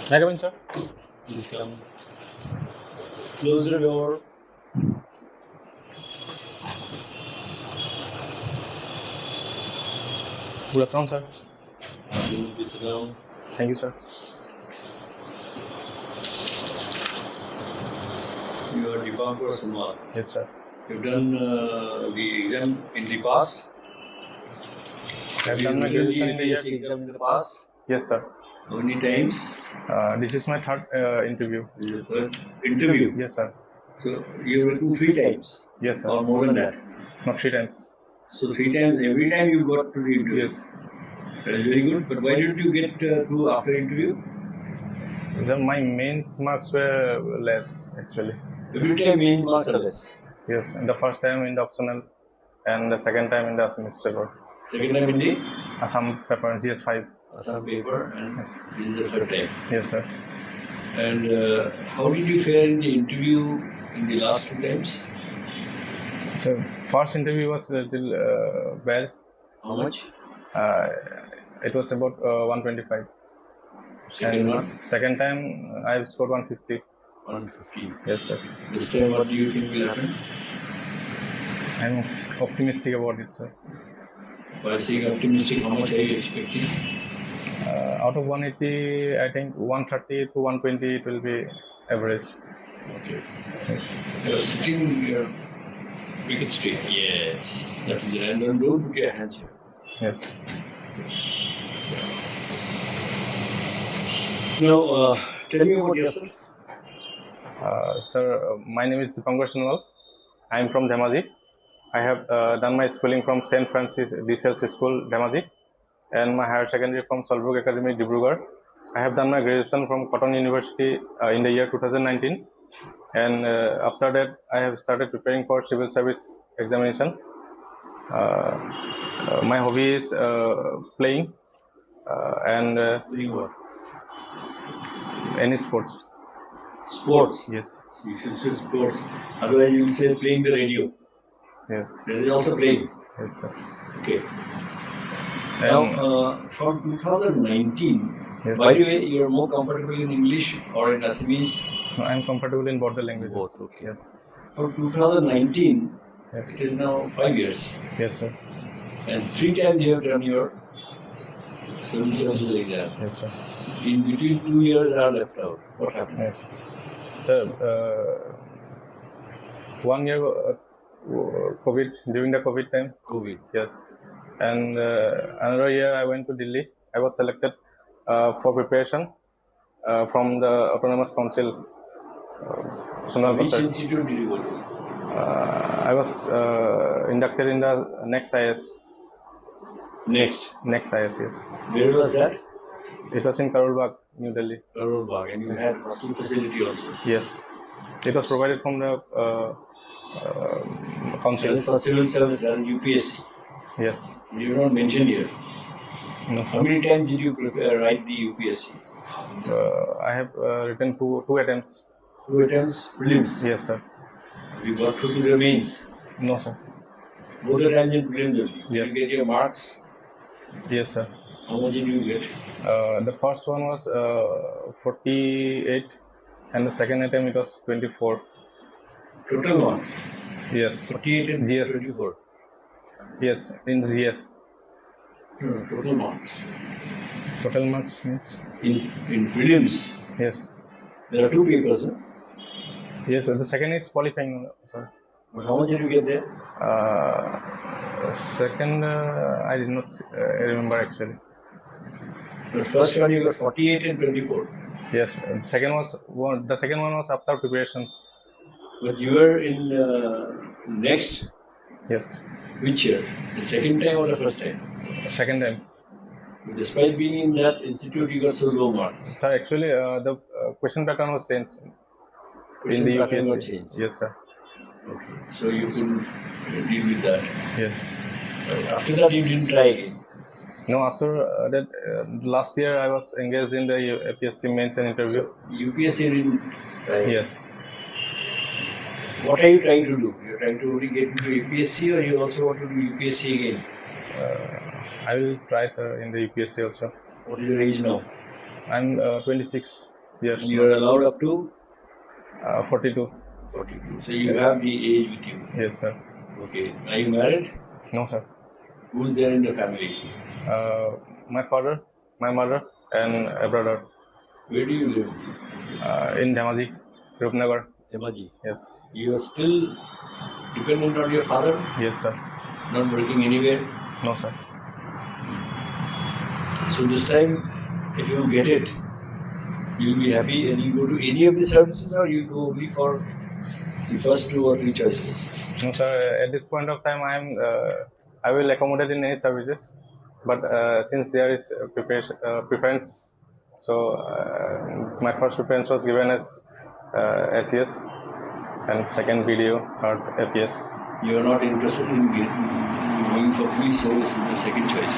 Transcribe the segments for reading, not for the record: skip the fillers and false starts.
May I come in, sir? Please come. Close the door. Good afternoon, sir. Please sit down. Thank you, sir. You are Dipankar Sonowal. Yes, sir. You've done the exam in the past. I've done my graduation in the year. APSC exam in the past. Yes, sir. How many times? This is my third interview. Interview. Yes, sir. So you've written 3 times Yes, sir. or more than that. Not 3 times. So 3 times, every time you got to the interview. Yes. That is very good. But why didn't you get through after interview? So my mains marks were less, actually. Every time main marks are less. Yes, the first time in the optional and the second time in the semester paper. Second time in the Assam paper, GS5. Assam paper, and Yes. this is the third time. Yes, sir. And how did you fare in the interview in the last 2 times? So first interview was a little bad. How much? It was about 125. Second And one? second time I scored 150. 150. Yes, sir. This time, what do you think will happen? I'm optimistic about it, sir. By saying optimistic, how much are you expecting? Out of 180, I think 130 to 120 it will be average. Okay. Yes. You're sitting here. Make it straight. Yes. That's it. And don't put your hands here. Yes. Now, tell me about yourself. Sir, my name is Dipankar Sonowal. I am from Dhemaji. I have done my schooling from St. Francis DCLC School, Dhemaji, and my higher secondary from Solbrook Academy, Dibrugarh. I have done my graduation from Cotton University in the year 2019, and after that I have started preparing for civil service examination. My hobby is playing and Doing what? any sports. Sports. Yes. You should say sports. Otherwise, you will say playing the radio. Yes. That is also playing. Yes, sir. Okay. And Now, from 2019, yes, by the way, you are more comfortable in English or in Assamese? I am comfortable in both the languages. Both, okay. Yes. From 2019, Yes. it is now 5 years. Yes, sir. And 3 times you have done your civil services exam. Yes, sir. In between 2 years are left out. What happened? Yes. Sir, 1 year COVID, during the COVID time. COVID. Yes. And another year I went to Delhi. I was selected for preparation from the Autonomous Council. Sonal Which Basar. institute did you go to? I was inducted in the next IS. Next. Next IS, yes. Where was that? It was in Karol Bagh, New Delhi. Karol Bagh. And you had hostel facility also. Yes. It was provided from the council. That is for civil service, that is UPSC. Yes. You are not mentioned here. No, How sir. many times did you write the UPSC? I have written two attempts. 2 attempts, prelims. Yes, sir. You got through to the mains. No, sir. Both the times in prelims only. Yes. Did you get your marks? Yes, sir. How much did you get? The first one was 48, and the second attempt it was 24. Total marks? Yes. 48 and GS. 24. Yes, in GS. No, total marks. Total marks means? In prelims, Yes. there are 2 papers. Huh? Yes, the second is qualifying, sir. But how much did you get there? Second, I did not remember actually. The first one you got 48 and 24. Yes, the second one was after preparation. But you were in next, Yes, which year? The second time or the first time? second time. Despite being in that institute, you got so low marks. Sir, actually, the question pattern was changed in Question the pattern got UPSC. changed. Yes, sir. Okay. So you couldn't deal with that. Yes. After that, you didn't try again. No, after that, last year I was engaged in the APSC mains and interview. So UPSC didn't try. Yes. What are you trying to do? You're trying to only get into APSC, or you also want to do UPSC again? I will try, sir, in the UPSC also. What is your age now? I'm 26. Yes. And you are allowed up to 42. 42. So you Yes. have the age with you. Yes, sir. Okay. Are you married? No, sir. Who's there in the family? My father, my mother, and a brother. Where do you live? In Dhemaji, Rupnagar. Demaji. Yes. You are still dependent on your father? Yes, sir. Not working anywhere? No, sir. So this time, if you get it, you'll be happy and you go to any of the services, or you go only for the first 2 or 3 choices? No, sir. At this point of time, I will accommodate in any services, but since there is preference, so my first preference was given as SES, and second video or APS. You are not interested in going for police service in the second choice.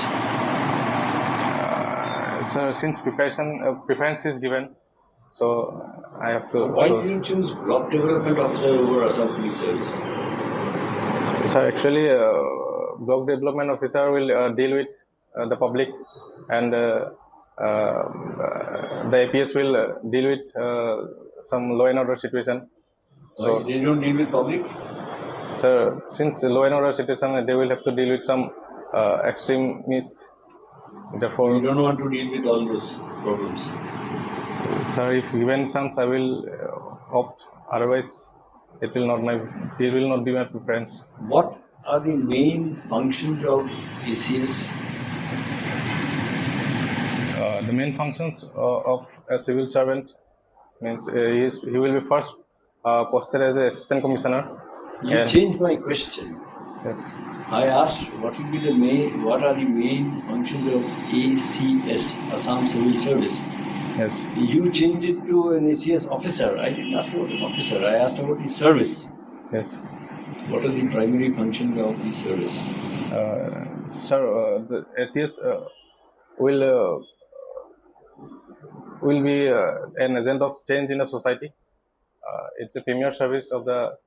Sir, since preference is given, so I have to. Why did you choose block development officer over Assam police service? Sir, actually, block development officer will deal with the public, and the APS will deal with some law and order situation. Why they don't deal with public? Sir, since law and order situation, they will have to deal with some extremists. Therefore, You don't want to deal with all those problems. sir, if given chance, I will opt. Otherwise, it will not be my preference. What are the main functions of ACS? The main functions of a civil servant means he will be first posted as an assistant commissioner. You changed my question. Yes. I asked what are the main functions of ACS, Assam Civil Service. Yes. You changed it to an ACS officer. I didn't ask about an officer. I asked about the service. Yes. What are the primary functions of the service? Sir, the SES will be an agent of change in the society. It's a premier service of the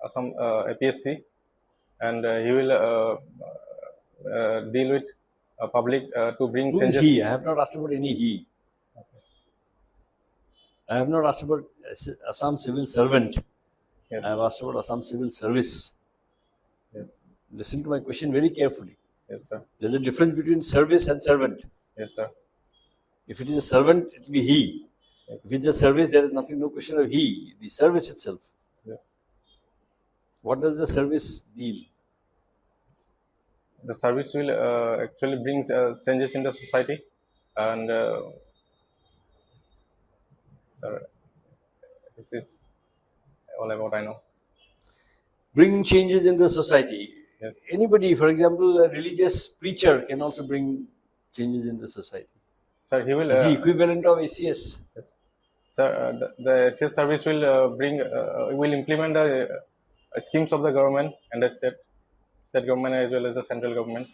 Assam APSC, and he will deal with public to bring Who is changes. he? I have not asked about any he. I have not asked about Assam civil servant. Yes. I have asked about Assam civil service. Yes. Listen to my question very carefully. Yes, sir. There's a difference between service and servant. Yes, sir. If it is a servant, it will be he. Yes. If it's a service, there is no question of he. The service itself. Yes. What does the service deal? The service will actually bring changes in the society, and sir, this is all about I know. Bring changes in the society. Yes. Anybody, for example, a religious preacher can also bring changes in the society. Sir, he will. Is the equivalent of ACS? Yes. Sir, the SES service will will implement the schemes of the government and the state government as well as the central government.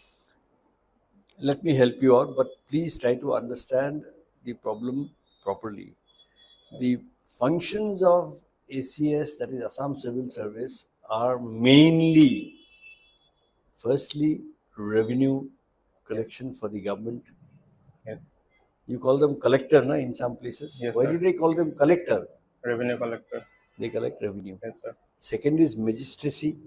Let me help you out, but please try to understand the problem properly. The functions of ACS, that is Assam Civil Service, are mainly, firstly, revenue collection for the government. Yes. You call them collector, na, in some places. Yes, Why sir. do they call them collector? Revenue collector. They collect revenue. Yes, sir. Second is magistracy.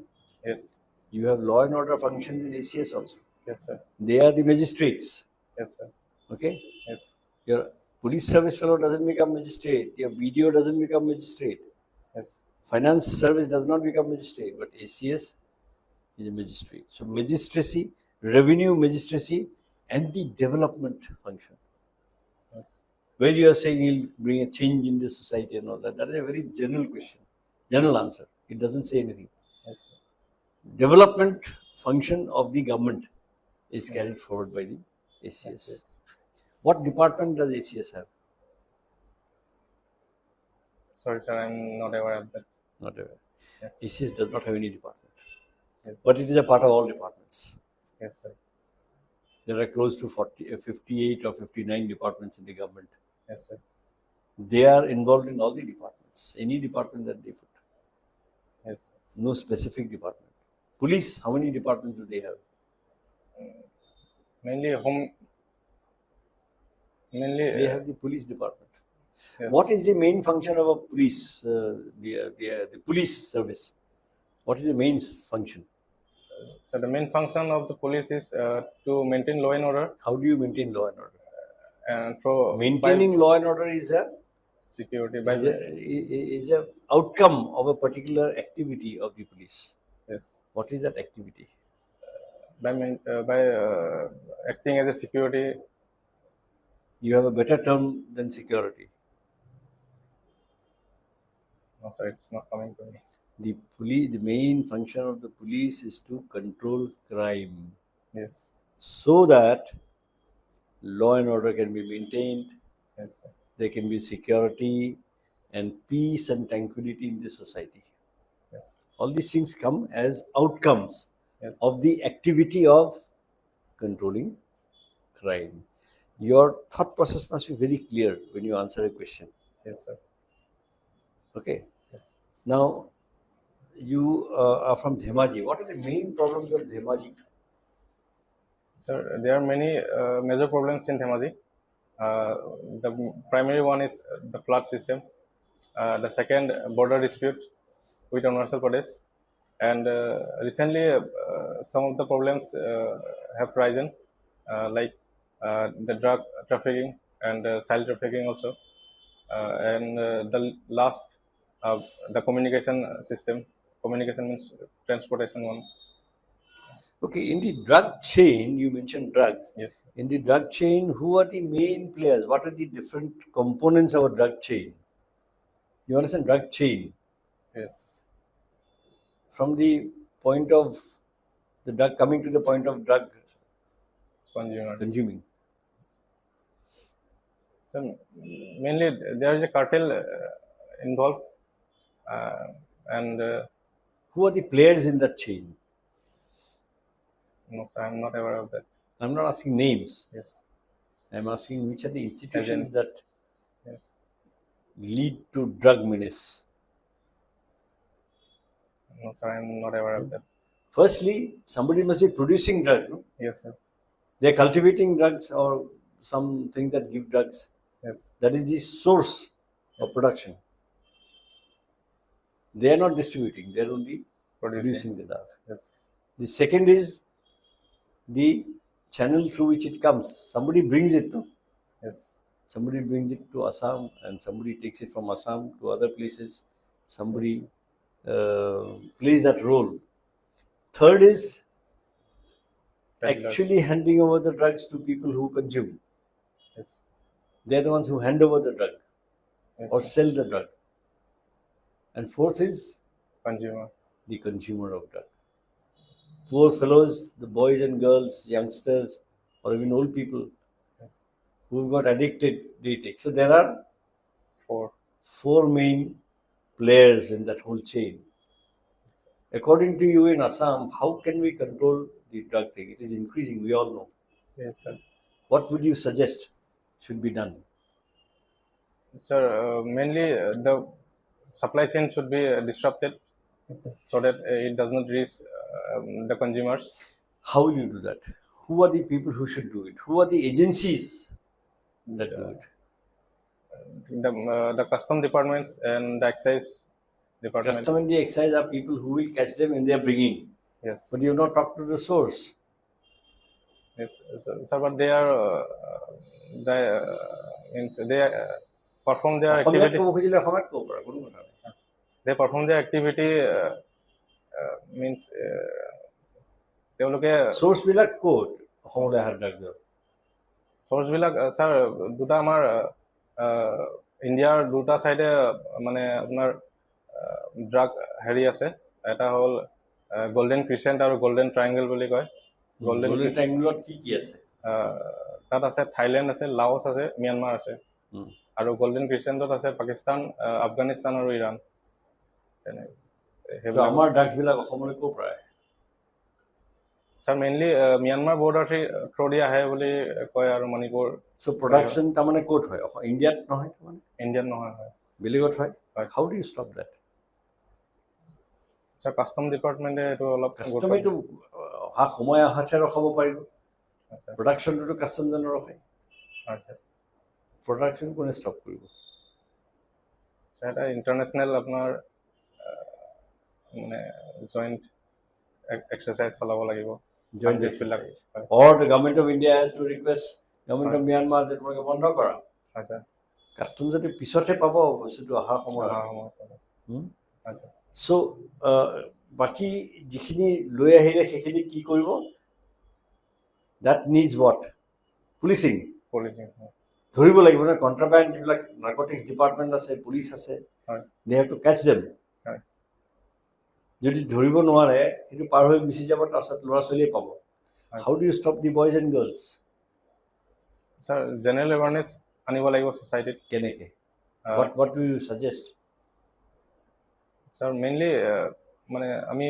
Yes. You have law and order functions in ACS also. Yes, sir. They are the magistrates. Yes, sir. Okay? Yes. Your police service fellow doesn't become magistrate. Your BDO doesn't become magistrate. Yes. Finance service does not become magistrate, but ACS is a magistrate. So magistracy, revenue magistracy, and the development function. Yes. Where you are saying he'll bring a change in the society and all that, that is a very general question, general answer. It doesn't say anything. Yes, sir. Development function of the government is carried forward by the ACS. Yes. What department does ACS have? Sorry, sir, I'm not aware of that. Not aware. Yes. ACS does not have any department, Yes. but it is a part of all departments. Yes, sir. There are close to 58 or 59 departments in the government. Yes, sir. They are involved in all the departments, any department that they put. Yes, sir. No specific department. Police, how many departments do they have? Mainly home Mainly, They have the police department. yes. What is the main function of a police, the police service? What is the main function? So the main function of the police is to maintain law and order How do you maintain law and order? and through Maintaining law and order is security is a outcome of a particular activity of the police. yes, What is that activity? by acting as a security. You have a better term than security. No, sir, it's not coming to me. The main function of the police is to control crime, Yes, so that law and order can be maintained, yes, sir. there can be security and peace and tranquility in the society. Yes, All these things come as outcomes yes, of the activity of controlling crime. Your thought process must be very clear when you answer a question. yes, sir. Okay. Yes. Now, you are from Dhemaji. What are the main problems of Dhemaji? Sir, there are many major problems in Dhemaji. The primary one is the flood system. The second, border dispute with Arunachal Pradesh. And recently, some of the problems have risen, like the drug trafficking and child trafficking also. And the last, the communication system. Communication means transportation one. Okay, in the drug chain, you mentioned drugs. Yes. In the drug chain, who are the main players? What are the different components of a drug chain? You understand drug chain? Yes. From the point of the drug coming to the point of drug Consumer. consuming. So mainly there is a cartel involved, and Who are the players in that chain? no, sir, I'm not aware of that. I'm not asking names. Yes. I'm asking which are the institutions Agents. that Yes. lead to drug menace. No, sir, I'm not aware of that. Firstly, somebody must be producing drugs. No? Yes, sir. They're cultivating drugs or something that give drugs. Yes. That is the source of Yes. production. They are not distributing, they are only Producing. producing the drugs. Yes. The second is the channel through which it comes. Somebody brings it, no? Yes. Somebody brings it to Assam and somebody takes it from Assam to other places. Somebody plays that role. Third is Peddlers. actually handing over the drugs to people who consume. Yes. They're the ones who hand over the drug Yes, or sir. sell the drug. And fourth is Consumer. the consumer of drug. Poor fellows, the boys and girls, youngsters, or even old people Yes. who've got addicted, they take. So there are 4. four main players in that whole chain. According to you in Assam, how can we control the drug thing? It is increasing, we all know. Yes, sir. What would you suggest should be done? Sir, mainly the supply chain should be disrupted so that it does not reach the consumers. How will you do that? Who are the people who should do it? Who are the agencies that do it? The custom departments and the excise department. Custom and the excise are people who will catch them when they are bringing. Yes. But you have not talked to the source. Yes, sir, but they are means they perform their অসমীয়াত activity. ক'ব খুজিলে অসমীয়াত ক'ব পাৰা, কোনো কথা নাই। They perform their activity means তেওঁলোকে Source বিলাক ক'ত অসমলৈ অহা ড্ৰাগছৰ? source বিলাক স্যাৰ দুটা আমাৰ ইণ্ডিয়াৰ দুটা চাইডে মানে আপোনাৰ ড্ৰাগ হেৰি আছে, এটা হ'ল গোল্ডেন ক্ৰিচেণ্ট আৰু গোল্ডেন ট্ৰাইংগল বুলি কয়। গোল্ডেন ট্ৰাইংগলত কি আছে? তাত আছে থাইলেণ্ড আছে, লাওছ আছে, ম্যানমাৰ আছে, আৰু গোল্ডেন ক্ৰিচেণ্টত আছে পাকিস্তান, আফগানিস্তান আৰু ইৰাণ। আমাৰ ড্ৰাগছবিলাক অসমলৈ ক'ৰ পৰা আহে? Sir mainly Myanmar border through the আহে বুলি কয় আৰু মণিপুৰ। চ' প্ৰডাকশ্যন তাৰমানে ক'ত হয়? ইণ্ডিয়াত নহয় তাৰমানে? ইণ্ডিয়াত নহয়, হয়। বেলেগত হয়? হয়। How do you stop that? Sir custom ডিপাৰ্টমেণ্টে এইটো অলপ কাষ্টমেটো অহা সময় অহাতহে ৰখাব পাৰিব। আছে। প্ৰডাকশ্যনটোতো কাষ্টমজনে ৰখায়। হয়, স্যাৰ। প্ৰডাকশ্যন কোনে ষ্টপ কৰিব? এটা ইণ্টাৰনেশ্যনেল আপোনাৰ মানে জইণ্ট এক্সাৰচাইজ চলাব লাগিব জইণ্ট কাণ্ট্ৰিজবিলাক। Exercise or the government of India has to request government of Myanmar যে তোমালোকে বন্ধ কৰা। হয় ছাৰ। কাষ্টম যদি পিছতহে পাব বস্তুটো অহাৰ সময়ত। আচ্ছা। চ' বাকী যিখিনি লৈ আহিলে সেইখিনি কি কৰিব? That needs what? পুলিচিং। ধৰিব লাগিব না, কণ্ট্ৰাবেণ্ড যিবিলাক নাৰ্কটিক্স ডিপাৰ্টমেণ্ট আছে, পুলিচ আছে, they have to catch them. যদি ধৰিব নোৱাৰে সেইটো পাৰ হৈ গুচি যাব, তাৰপিছত ল'ৰা ছোৱালীয়ে পাব। How do you stop the boys and girls? Sir general awareness আনিব লাগিব ছ'চাইটিত। কেনেকৈ? what do you suggest? Sir mainly মানে আমি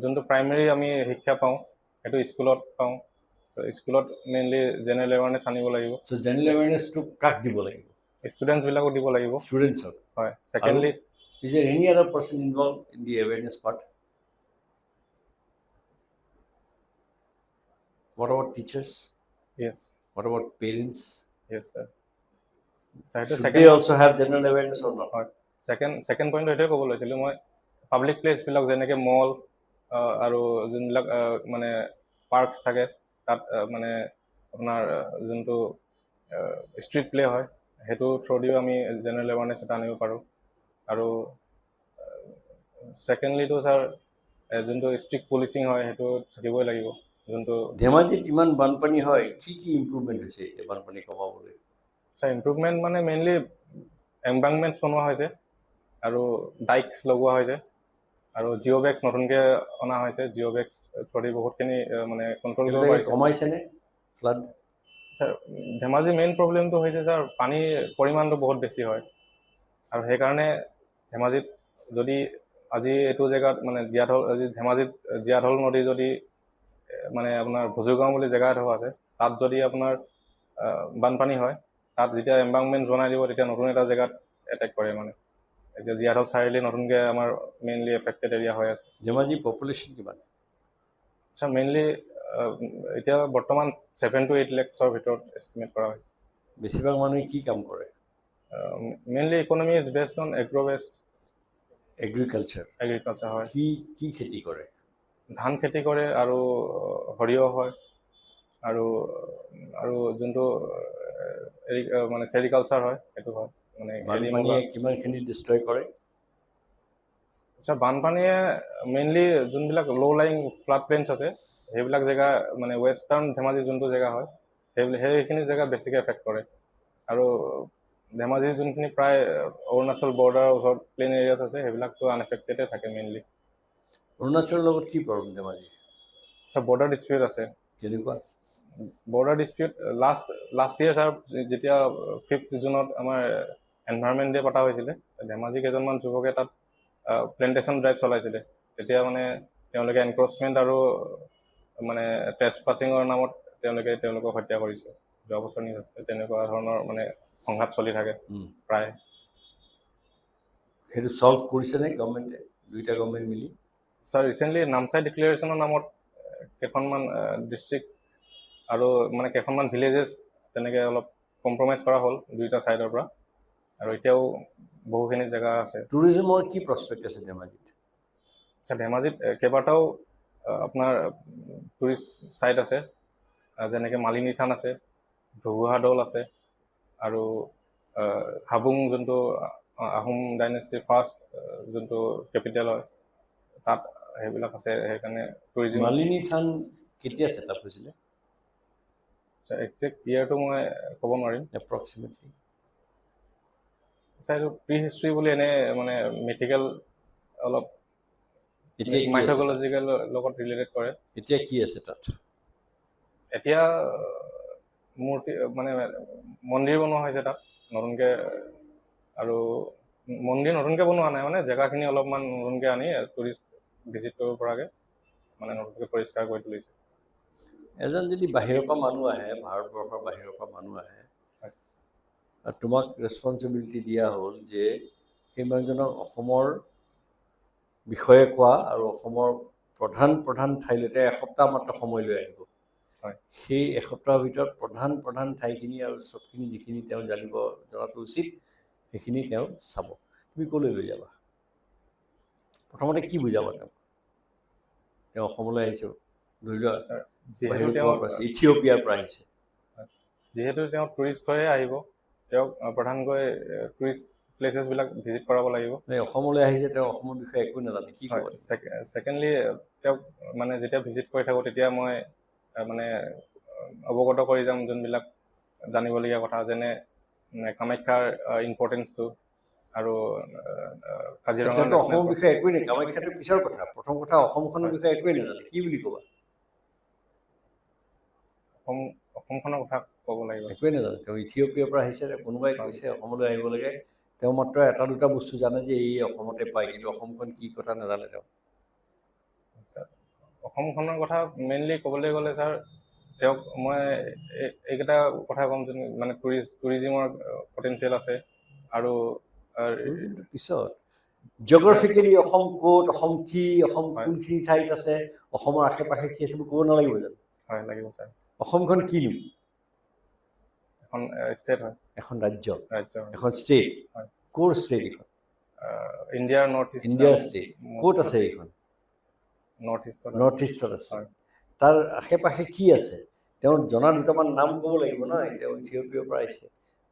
যোনটো প্ৰাইমেৰী আমি শিক্ষা পাওঁ সেইটো স্কুলত পাওঁ। স্কুলত মেইনলি জেনেৰেল এৱাৰনেছ আনিব লাগিব। চ' জেনেৰেল এৱাৰনেছটো কাক দিব লাগিব? ষ্টুডেণ্টছবিলাকো দিব লাগিব। ষ্টুডেণ্টছক। হয়। Secondly, is there any other person involved in the awareness part? What about teachers? Yes. What about parents? Yes, sir. Should they also have general awareness or not? হয়। ছেকেণ্ড পইণ্ট সেইটোৱে ক'ব লৈছিলোঁ মই। পাব্লিক প্লেচবিলাক যেনেকৈ মল আৰু যোনবিলাক মানে parks থাকে তাত মানে আপোনাৰ যোনটো ষ্ট্ৰীট প্লে হয় সেইটো থ্ৰুদিও আমি জেনেৰেল এৱাৰনেছ এটা আনিব পাৰোঁ। আৰু ছেকেণ্ডলিটো ছাৰ যোনটো ষ্ট্ৰিক্ট পুলিচিং হয় সেইটো থাকিবই লাগিব। যোনটো ধেমাজিত ইমান বানপানী হয়, কি ইম্প্ৰুভমেণ্ট হৈছে এতিয়া বানপানী কমাবলৈ? ছাৰ ইম্প্ৰুভমেণ্ট মানে মেইনলি এম্বাংকমেণ্টছ বনোৱা হৈছে আৰু ডাইকছ লগোৱা হৈছে আৰু জিঅ' বেগছ নতুনকৈ অনা হৈছে। জিঅ' বেগছ থ্ৰুদি বহুতখিনি মানে কণ্ট্ৰল কৰিব পাৰিছে। কমাইছেনে ফ্লাড? ছাৰ ধেমাজি মেইন প্ৰব্লেমটো হৈছে ছাৰ পানীৰ পৰিমাণটো বহুত বেছি হয় আৰু সেইকাৰণে ধেমাজিত যদি আজি এইটো জেগাত মানে জীয়াঢল, আজি ধেমাজিত জীয়াঢল নদী যদি মানে আপোনাৰ ভুজুগাঁও বুলি জেগা এডোখৰ আছে, তাত যদি আপোনাৰ বানপানী হয়, তাত যেতিয়া এম্বাংকমেণ্ট বনাই দিব তেতিয়া নতুন এটা জেগাত এটেক কৰে। মানে এতিয়া জীয়াঢল চাৰিআলি নতুনকৈ আমাৰ মেইনলি এফেক্টেড এৰিয়া হৈ আছে। ধেমাজি পপুলেশ্যন কিমান? ছাৰ মেইনলি এতিয়া বৰ্তমান 7 to 8 lakhsৰ ভিতৰত এষ্টিমেট কৰা হৈছে। বেছিভাগ মানুহে কি কাম কৰে? Mainly economy is based on agro' agriculture হয়। কি খেতি কৰে? ধান খেতি কৰে আৰু সৰিয়হ হয় আৰু যোনটো মানে চেৰিকালচাৰ হয় সেইটো হয়। মানে বানপানীয়ে কিমানখিনি ডিষ্ট্ৰয় কৰে? ছাৰ বানপানীয়ে মেইনলি যোনবিলাক ল' লাইং ফ্লাড প্লেইনছ আছে সেইবিলাক জেগা মানে ৱেষ্টাৰ্ণ ধেমাজি যোনটো জেগা হয় সেইখিনি জেগাত বেছিকৈ এফেক্ট কৰে। আৰু ধেমাজিৰ যোনখিনি প্ৰায় অৰুণাচল বৰ্ডাৰৰ ওচৰত প্লেইন এৰিয়াছ আছে সেইবিলাকতো আনএফেক্টেডে থাকে মেইনলি। অৰুণাচলৰ লগত কি problem Dhemaji? Sir border dispute আছে। কেনেকুৱা border dispute? Last year sir যেতিয়া 5th জুনত আমাৰ এনভাইৰনমেণ্ট ডে পতা হৈছিলে, ধেমাজি কেইজনমান যুৱকে তাত প্লেণ্টেশ্যন ড্ৰাইভ চলাইছিলে। তেতিয়া মানে তেওঁলোকে এনক্ৰচমেণ্ট আৰু মানে ট্ৰেছপাছিঙৰ নামত তেওঁলোকক হত্যা কৰিছে। যোৱা বছৰ নিউজ আছে। তেনেকুৱা ধৰণৰ মানে সংঘাত চলি থাকে প্ৰায়। সেইটো ছল্ভ কৰিছেনে গভৰ্ণমেণ্টে, দুইটা গভৰ্ণমেণ্ট মিলি? ছাৰ ৰিচেণ্টলি নামচাই ডিক্লেৰেশ্যনৰ নামত কেইখনমান ডিষ্ট্ৰিক্ট আৰু মানে কেইখনমান ভিলেজেছ তেনেকৈ অলপ কম্প্ৰমাইজ কৰা হ'ল দুইটা ছাইডৰ পৰা। আৰু এতিয়াও বহুখিনি জেগা আছে। টুৰিজমৰ কি প্ৰস্পেক্ট আছে ধেমাজিত? আচ্ছা, ধেমাজিত কেইবাটাও আপোনাৰ টুৰিষ্ট ছাইট আছে, যেনেকৈ মালিনী থান আছে, ঘুগুহা দৌল আছে আৰু হাবুং যোনটো আহোম ডাইনেষ্টিৰ ফাৰ্ষ্ট যোনটো কেপিটেল হয় তাত সেইবিলাক আছে। সেইকাৰণে টুৰিজিম। মালিনী থান কেতিয়া ছেট আপ হৈছিলে? একজেক্ট ইয়েৰটো মই ক'ব নোৱাৰিম। এপ্ৰক্সিমেটলি ছাৰ এইটো প্ৰি হিষ্ট্ৰী বুলি এনেই মানে মিথিকেল অলপ মাইথ'লজিকেল লগত ৰিলেটেড কৰে। এতিয়া কি আছে তাত? এতিয়া মূৰ্তি মানে মন্দিৰ বনোৱা হৈছে তাত নতুনকৈ। আৰু মন্দিৰ নতুনকৈ বনোৱা নাই, মানে জেগাখিনি অলপমান নতুনকৈ আনি টুৰিষ্ট ভিজিট কৰিব পৰাকৈ মানে নতুনকৈ পৰিষ্কাৰ কৰি তুলিছে। এজন যদি বাহিৰৰ পৰা মানুহ আহে, ভাৰতবৰ্ষৰ বাহিৰৰ পৰা মানুহ আহে, তোমাক ৰেছপনচিবিলিটি দিয়া হ'ল যে সেই মানুহজনক অসমৰ বিষয়ে কোৱা আৰু অসমৰ প্ৰধান ঠাইলৈকে এসপ্তাহ মাত্ৰ সময় লৈ আহিব। হয় সেই এসপ্তাহৰ ভিতৰত প্ৰধান ঠাইখিনি আৰু চবখিনি যিখিনি তেওঁ জনাটো উচিত সেইখিনি তেওঁ চাব। তুমি ক'লৈ লৈ যাবা? প্ৰথমতে কি বুজাবা তেওঁ অসমলৈ আহিছে, ধৰি লোৱা ছাৰ যিহেতু বাহিৰত তেওঁ ক'ৰবাৰ পৰা আহিছে, ইথিঅ'পিয়াৰ পৰা আহিছে, যিহেতু তেওঁ টুৰিষ্ট হৈয়ে আহিব, তেওঁক প্ৰধানকৈ টুৰিষ্ট প্লেচেছবিলাক ভিজিট কৰাব লাগিব। অসমলৈ আহিছে, তেওঁ অসমৰ বিষয়ে একো নাজানে, কি ক'ব? ছেকেণ্ডলি তেওঁক মানে যেতিয়া ভিজিট কৰি থাকোঁ তেতিয়া মই মানে অৱগত কৰি যাম যোনবিলাক জানিবলগীয়া কথা, যেনে কামাখ্যাৰ ইম্পৰ্টেঞ্চটো আৰু কাজিৰঙা তেওঁতো নেশ্যনেল অসমৰ বিষয়ে একোৱেই নাই, কামাখ্যাটো পিছৰ কথা, প্ৰথম কথা অসমখনৰ বিষয়ে একোৱেই নাজানে, কি বুলি ক'বা? অসমখনৰ কথা ক'ব লাগিব, একোৱেই নাজানে। তেওঁ ইথিঅ'পিয়াৰ পৰা আহিছে, কোনোবাই কৈছে অসমলৈ আহিব লাগে, তেওঁ মাত্ৰ এটা দুটা বস্তু জানে যে এই অসমতে পায়, কিন্তু অসমখন কি কথা নাজানে তেওঁ। অসমখনৰ কথা মেইনলি ক'বলৈ গ'লে ছাৰ তেওঁক মই এইকেইটা কথা ক'ম, যোন মানে টুৰিজিমৰ পটেঞ্চিয়েল আছে। আৰু পিছত জিঅ'গ্ৰাফিকেলি অসম ক'ত, অসম কি, অসম কোনখিনি ঠাইত আছে, অসমৰ আশে পাশে কি আছে ক'ব নালাগিব জানো? হয়, লাগিব ছাৰ। অসমখন কিনো? এখন ষ্টেট হয়, এখন ৰাজ্য, এখন ষ্টেট। ক'ৰ ষ্টেট এইখন? ইণ্ডিয়াৰ নৰ্থ ইষ্ট, ইণ্ডিয়াৰ ষ্টেট। ক'ত আছে এইখন? নৰ্থ ইষ্টত আছে। তাৰ আশে পাশে কি আছে? তেওঁ জনা দুটামান নাম ক'ব লাগিব নহয়, তেওঁ ইথিঅ'পিয়াৰ পৰা আহিছে,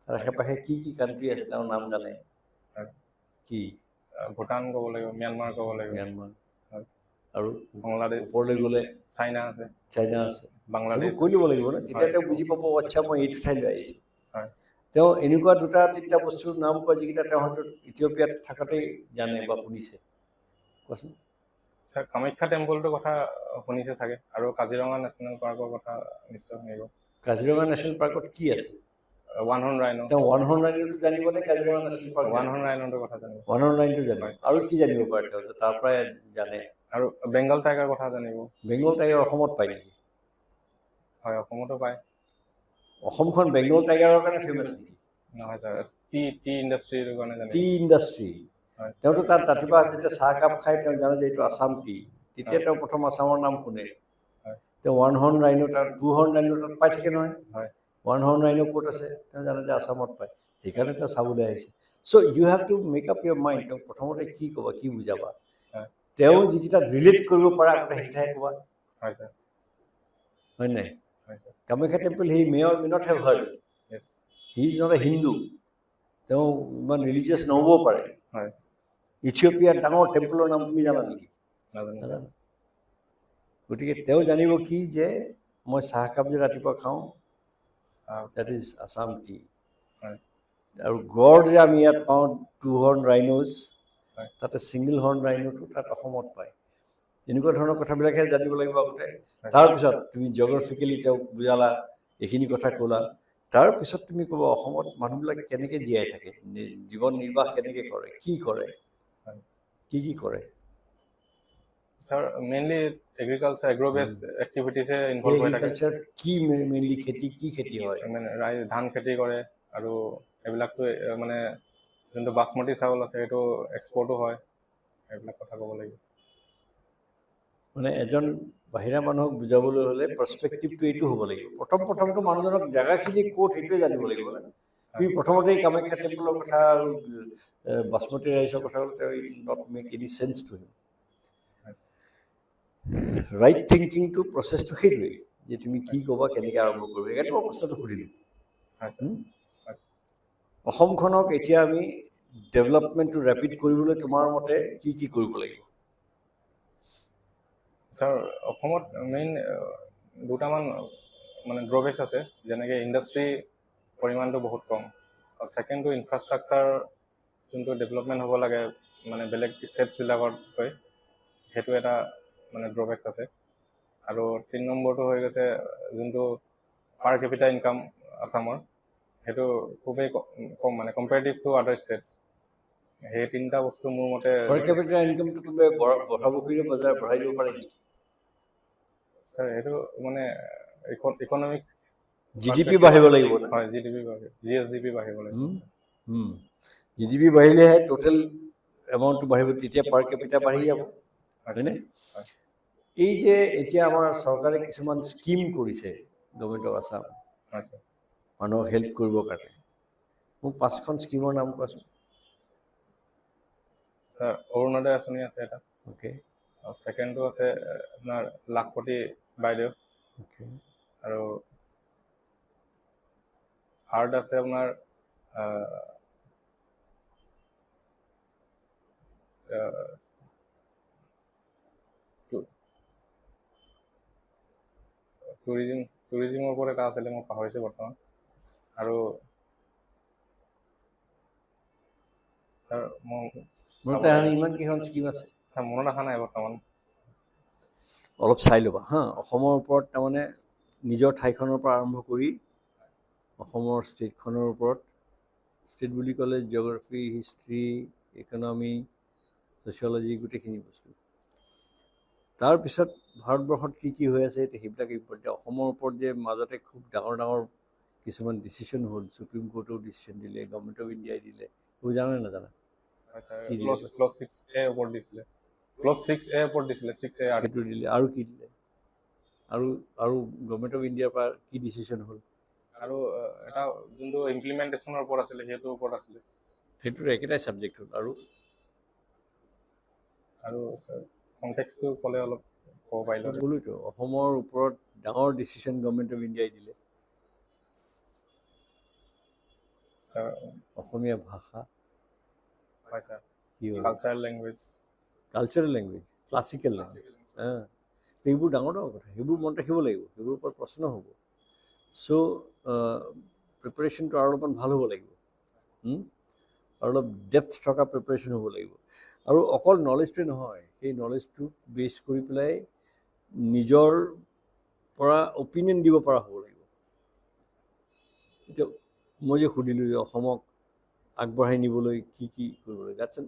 তাৰ আশে পাশে কি কি কাণ্ট্ৰি আছে তেওঁ নাম জানে? কি? ভূটান ক'ব লাগিব, ম্যানমাৰ ক'ব লাগিব, ম্যানমাৰ, আৰু বাংলাদেশ, ওপৰলৈ গ'লে চাইনা আছে, বাংলাদেশ কৈ দিব লাগিব ন, তেতিয়া তেওঁ বুজি পাব আচ্ছা মই এইটো ঠাইলৈ আহিছোঁ। তেওঁ এনেকুৱা দুটা তিনিটা বস্তুৰ নাম কয় যিকেইটা তেওঁ হয়তো ইথিঅ'পিয়াত থাকোঁতেই জানে বা শুনিছে। কোৱাচোন। ছাৰ কামাখ্যা টেম্পলটোৰ কথা শুনিছে চাগে, আৰু কাজিৰঙা নেশ্যনেল পাৰ্কৰ কথা নিশ্চয় শুনিব। কাজিৰঙা নেশ্যনেল পাৰ্কত কি আছে? One horn rhino. তেওঁ ওৱান হৰ্ণ ৰাইনোটো জানিবনে Kaziranga national park? One horn ৰাইনোটোৰ কথা জানিব। ওৱান হৰ্ণ ৰাইনোটো জানিব। আৰু কি জানিব পাৰে তেওঁ যে তাৰ পৰাই জানে? আৰু বেংগল টাইগাৰ কথা জানিব। বেংগল টাইগাৰ অসমত পায় নেকি? হয়, অসমতো পায়। অসমখন বেংগল টাইগাৰৰ কাৰণে ফেমাছ নেকি? নহয় ছাৰ, টি ইণ্ডাষ্ট্ৰিৰ কাৰণে জানিব। টি ইণ্ডাষ্ট্ৰি। তেওঁতো তাত ৰাতিপুৱা যেতিয়া চাহকাপ খাই তেওঁ জানে যে এইটো আছাম টি, তেতিয়া তেওঁ প্ৰথম আছামৰ নাম শুনে। তেওঁ ওৱান হৰ্ণ ৰাইনো, তাৰ টু হৰ্ণ ৰাইনো তাত পাই থাকে নহয়। ওৱান হৰ্ণ ৰাইনো ক'ত আছে তেওঁ জানে যে আছামত পায়, সেইকাৰণে তেওঁ চাবলৈ আহিছে। So' you have to make up your mind, তেওঁ প্ৰথমতে কি ক'বা, কি বুজাবা? তেওঁ যিকেইটা ৰিলেট কৰিব পাৰে আগতে সেইকেইটাহে ক'বা। হয় ছাৰ। হয় নাই? Kamakhya temple he may or may not have heard, he is not a Hindu, তেওঁ ইমান ৰিলিজিয়াছ নহ'বও পাৰে। ইথিঅ'পিয়াৰ ডাঙৰ টেম্পলৰ নাম তুমি জানা নেকি? নাজানো। গতিকে তেওঁ জানিব কি যে মই চাহকাপ যে ৰাতিপুৱা খাওঁ, দেট ইজ আছাম টি। আৰু গড় যে আমি ইয়াত পাওঁ টু হৰ্ণ ৰাইনোজ, তাতে ছিংগল হৰ্ণ ৰাইনোটো তাত অসমত পায়। এনেকুৱা ধৰণৰ কথাবিলাকহে জানিব লাগিব আগতে। তাৰপিছত তুমি জিঅ'গ্ৰাফিকেলি তেওঁক বুজালা, এইখিনি কথা ক'লা, তাৰপিছত তুমি ক'বা অসমত মানুহবিলাক কেনেকৈ জীয়াই থাকে, জীৱন নিৰ্বাহ কেনেকৈ কৰে, কি কৰে, কি কৰে। Sir mainly agriculture, agro' based এক্টিভিটিছে ইনভল্ভ হৈ থাকে। এগ্ৰিকালচাৰ কি মেইনলি খেতি, কি খেতি হয়? মানে ধান খেতি কৰে, আৰু এইবিলাকতো মানে যোনটো বাচমতি চাউল আছে সেইটো এক্সপৰ্টো হয়, এইবিলাক কথা ক'ব লাগিব। মানে এজন বাহিৰা মানুহক বুজাবলৈ হ'লে পাৰ্চপেক্টিভটো এইটো হ'ব লাগিব। প্ৰথমটো মানুহজনক জেগাখিনি ক'ত সেইটোৱে জানিব লাগিব না। তুমি প্ৰথমতেই কামাখ্যা টেম্পলৰ কথা আৰু বাচমতি ৰাইচৰ কথা ক'লে it will not make any change to him. Right থিংকিংটো প্ৰচেছটো সেইটোৱেই যে তুমি কি ক'বা, কেনেকৈ আৰম্ভ কৰিবা, সেইকাৰণে মই প্ৰশ্নটো সুধিলোঁ। অসমখনক এতিয়া আমি ডেভেলপমেণ্টটো ৰেপিড কৰিবলৈ তোমাৰ মতে কি কি কৰিব লাগিব? ছাৰ অসমত মেইন দুটামান মানে ড্ৰবেক্স আছে, যেনেকৈ ইণ্ডাষ্ট্ৰী পৰিমাণটো বহুত কম, আৰু ছেকেণ্ডটো ইনফ্ৰাষ্ট্ৰাকচাৰ যোনটো ডেভেলপমেণ্ট হ'ব লাগে মানে বেলেগ ষ্টেটছবিলাকতকৈ, সেইটো এটা মানে ড্ৰবেক্স আছে। আৰু 3 নম্বৰটো হৈ গৈছে যোনটো পাৰ কেপিটা ইনকাম আছামৰ, সেইটো খুবেই কম মানে কম্পেৰেটিভ টু আদাৰ ষ্টেটছ। সেই তিনিটা বস্তু মোৰ মতে পাৰ কেপিটা ইনকামটো কোনোবাই বঢ়াব খুজিলে বঢ়াই দিব পাৰে নেকি? ছাৰ সেইটো মানে ইকনমিক জিডিপি বাঢ়িব লাগিব। হয়, জিডিপি বাঢ়িব, জিএছডিপি বাঢ়িব লাগিব। জিডিপি বাঢ়িলেহে টোটেল এমাউণ্টটো বাঢ়িব, তেতিয়া পাৰ কেপিটা বাঢ়ি যাব, হয়নে? এই যে এতিয়া আমাৰ চৰকাৰে কিছুমান স্কিম কৰিছে গভৰ্ণমেণ্ট অফ আছাম হয় ছাৰ। মানুহক হেল্প কৰিবৰ কাৰণে, মোক 5খন স্কিমৰ নাম কোৱাচোন। ছাৰ অৰুণোদয় আঁচনি আছে এটা, অ'কে ছেকেণ্ডটো আছে আপোনাৰ লাখপতি বাইদেউ, অ'কে আৰু থাৰ্ড আছে আপোনাৰ টুৰিজিমৰ ওপৰত এটা আছিলে, মই পাহৰিছোঁ বৰ্তমান। আৰু ছাৰ মনত অহা নাই, ইমান কেইখন স্কিম আছে ছাৰ মনত অহা নাই বৰ্তমান। অলপ চাই ল'বা হা। অসমৰ ওপৰত তাৰমানে নিজৰ ঠাইখনৰ পৰা আৰম্ভ কৰি অসমৰ ষ্টেটখনৰ ওপৰত, ষ্টেট বুলি ক'লে জিঅ'গ্ৰাফী, হিষ্ট্ৰী, ইকনমি, ছ'চিয়লজি, গোটেইখিনি বস্তু। তাৰপিছত ভাৰতবৰ্ষত কি কি হৈ আছে সেইবিলাক ইম্পৰ্টেণ্ট। অসমৰ ওপৰত যে মাজতে খুব ডাঙৰ ডাঙৰ কিছুমান ডিচিশ্যন হ'ল, সুপ্ৰিম কোৰ্টেও ডিচিশ্যন দিলে, গভৰ্ণমেণ্ট অফ ইণ্ডিয়াই দিলে, সেইবোৰ জানা নে নাজানা? হয় ছাৰ, কি দিলে? ক্লজ 6A ওপৰত দিছিলে, ক্লজ 6A ওপৰত দিছিলে, 6A সেইটো দিলে, আৰু কি দিলে? আৰু আৰু গভৰ্ণমেণ্ট অফ ইণ্ডিয়াৰ পৰা কি ডিচিশ্যন হ'ল? আৰু এটা যোনটো ইমপ্লিমেণ্টেশ্যনৰ ওপৰত আছিলে সেইটোৰ ওপৰত আছিলে। সেইটোৰ একেটাই ছাবজেক্ট হ'ল। আৰু ছাৰ কনটেক্সটো ক'লে অলপ ক'ব পাৰিলে। ক'লোতো, অসমৰ ওপৰত ডাঙৰ ডিচিশ্যন গভৰ্ণমেণ্ট অফ ইণ্ডিয়াই দিলে। ছাৰ অসমীয়া ভাষা, হয় ছাৰ, কি হ'ল? কালচাৰেল লেংগুৱেজ, ক্লাছিকেল লেংগুৱেজ, সেইবোৰ ডাঙৰ ডাঙৰ কথা, সেইবোৰ মনত ৰাখিব লাগিব, সেইবোৰৰ ওপৰত প্ৰশ্ন হ'ব। চ' প্ৰিপাৰেশ্যনটো আৰু অলপমান ভাল হ'ব লাগিব, আৰু অলপ ডেপথ থকা প্ৰিপাৰেশ্যন হ'ব লাগিব। আৰু অকল নলেজটোৱে নহয়, সেই নলেজটোক বেছ কৰি পেলাই নিজৰ পৰা অপিনিয়ন দিব পৰা হ'ব লাগিব। এতিয়া মই যে সুধিলোঁ যে অসমক আগবঢ়াই নিবলৈ কি কি কৰিব লাগে, that's an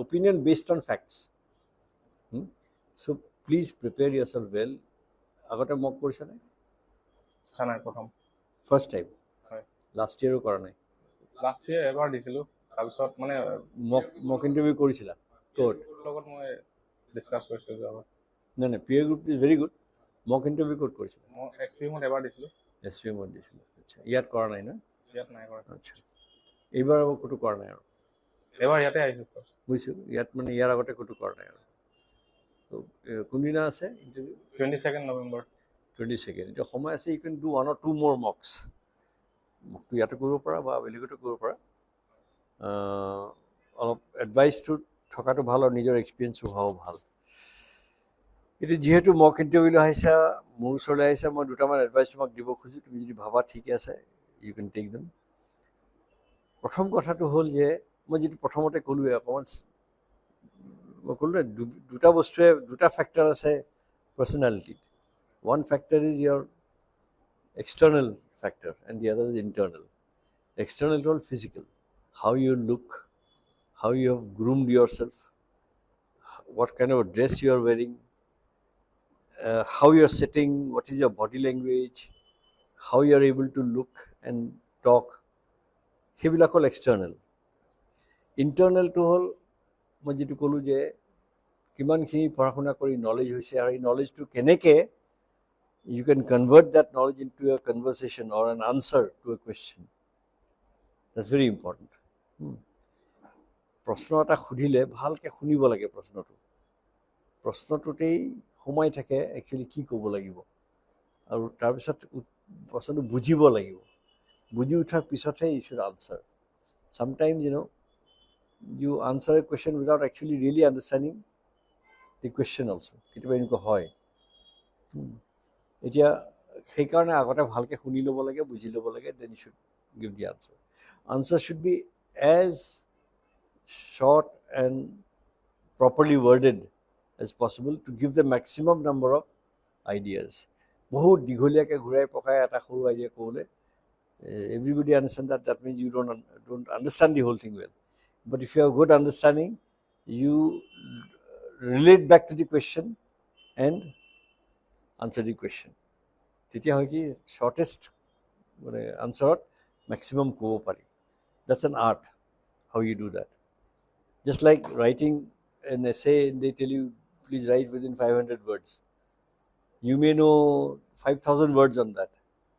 opinion based on facts. চ' প্লিজ প্ৰিপেয়াৰ ইয়ৰছেল্ফ ৱেল। আগতে মক কৰিছানে? ছাৰ নাই, প্ৰথম ফাৰ্ষ্ট টাইম? হয়। লাষ্ট ইয়েৰো কৰা নাই? লাষ্ট ইয়েৰ এবাৰ দিছিলোঁ, তাৰপিছত মানে মক ইণ্টাৰভিউ কৰিছিলা? ক'ত? লগত মই ডিছকাছ কৰিছিলোঁ যোৱাবাৰ। নাই নাই, peer group is very good. Mock interview ক'ত কৰিছিলা? মই এক্সপিৰিয়েমত এবাৰ দিছিলোঁ। এছপিএমত দিছিলোঁ। আচ্ছা, ইয়াত কৰা নাই ন? ইয়াত নাই কৰা। আচ্ছা, এইবাৰ আকৌ ক'তো কৰা নাই আৰু? এবাৰ ইয়াতে আহিছোঁ। বুজিছোঁ, ইয়াত মানে ইয়াৰ আগতে ক'তো কৰা নাই আৰু। কোনদিনা আছে ইণ্টাৰভিউ? 22 নৱেম্বৰ। 22। এতিয়া সময় আছে, ইউ কেন ডু 1 or 2 more মকছ। মকটো ইয়াতো কৰিব পাৰা বা বেলেগতো কৰিব পাৰা। অলপ এডভাইচটো থকাটো ভাল আৰু নিজৰ এক্সপিৰিয়েঞ্চো হোৱাও ভাল। এতিয়া যিহেতু মক ইণ্টাৰভিউলৈ আহিছা, মোৰ ওচৰলৈ আহিছা, মই দুটামান এডভাইচ তোমাক দিব খোজোঁ। তুমি যদি ভাবা ঠিকে আছে, ইউ কেন টেক দেম। প্ৰথম কথাটো হ'ল যে মই যিটো প্ৰথমতে ক'লোৱে, অকণমান মই ক'লোৱে দুটা বস্তুৱে, দুটা ফেক্টৰ আছে পাৰ্চনেলিটিত। One factor is your external factor and the other is internal. External is all physical. How you look, how you have groomed yourself, what kind of a dress you are wearing, how you are sitting, what is your body language, how you are able to look and talk. সেইবিলাক হ'ল external. ইণ্টাৰনেলটো হ'ল মই যিটো ক'লোঁ যে কিমানখিনি পঢ়া শুনা কৰি নলেজ হৈছে, আৰু এই নলেজটো কেনেকৈ you can convert that knowledge into a conversation or an answer to a question. That's very important. প্ৰশ্ন এটা সুধিলে ভালকৈ শুনিব লাগে প্ৰশ্নটো। প্ৰশ্নটোতেই সোমাই থাকে একচুৱেলি কি ক'ব লাগিব, আৰু তাৰপিছত প্ৰশ্নটো বুজিব লাগিব। বুজি উঠাৰ পিছতহে you should answer. Sometimes, you answer a question without actually really understanding the question also. কেতিয়াবা এনেকুৱা হয়। এতিয়া সেইকাৰণে আগতে ভালকৈ শুনি ল'ব লাগে, বুজি ল'ব লাগে, then you should give the answer. Answer should be as short and properly worded as possible to give the maximum number of ideas. বহুত দীঘলীয়াকৈ ঘূৰাই পকাই এটা সৰু আইডিয়া ক'লে everybody understand that means you don't understand the whole thing well. But if you have good understanding, you relate back to the question and answer the question. তেতিয়া হয় কি শ্বৰ্টেষ্ট মানে আনচাৰত মেক্সিমাম ক'ব পাৰি। That's an art, how you do that. Just like writing an essay, they tell you please write within 500 words. You may know 5,000 words on that,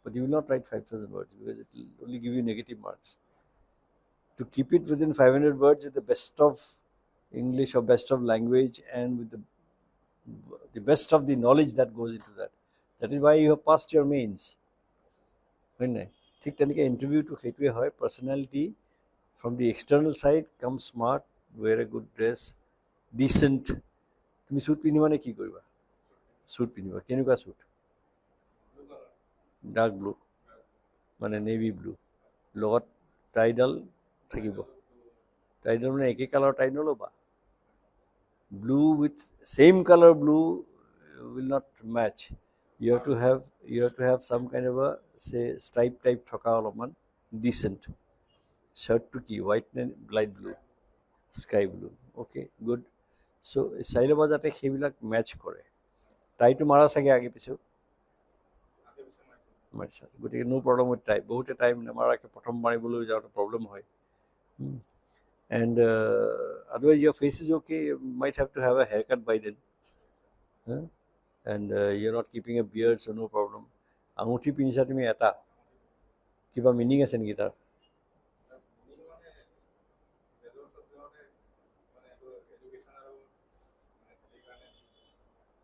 but you will not write 5,000 words because it will only give you negative marks. To keep it within 500 words with the best of English or best of language and with the best of the knowledge that goes into that. That is why you have passed your mains. হয় নাই? ঠিক তেনেকৈ ইণ্টাৰভিউটো সেইটোৱে হয়, personality from the external side come smart, wear a good dress, decent. তুমি suit পিন্ধিবা নে কি কৰিবা? চুট পিন্ধিবা. কেনেকুৱা চুট? ডাৰ্ক ব্লু মানে নেভি ব্লু, লগত টাইডাল থাকিব. টাইডাল মানে একে কালাৰ টাই নল'বা. Blue with same color blue will not match. You have to have some kind of a say stripe type thoka alopman decent. Shirt to ki white and light blue, sky blue. Okay, good. So sailaba jate hebilak match kore. Tie to mara sage age pichu. Marcha. Gotike no problem with tie. Bahute time namara ke prothom maribolo jaote problem hoy. And otherwise your face is okay. You might have to have a haircut by then. Huh? And you're not keeping a beard, so no problem. Anguthi pinisa tumi eta kiba meaning ase niki tar?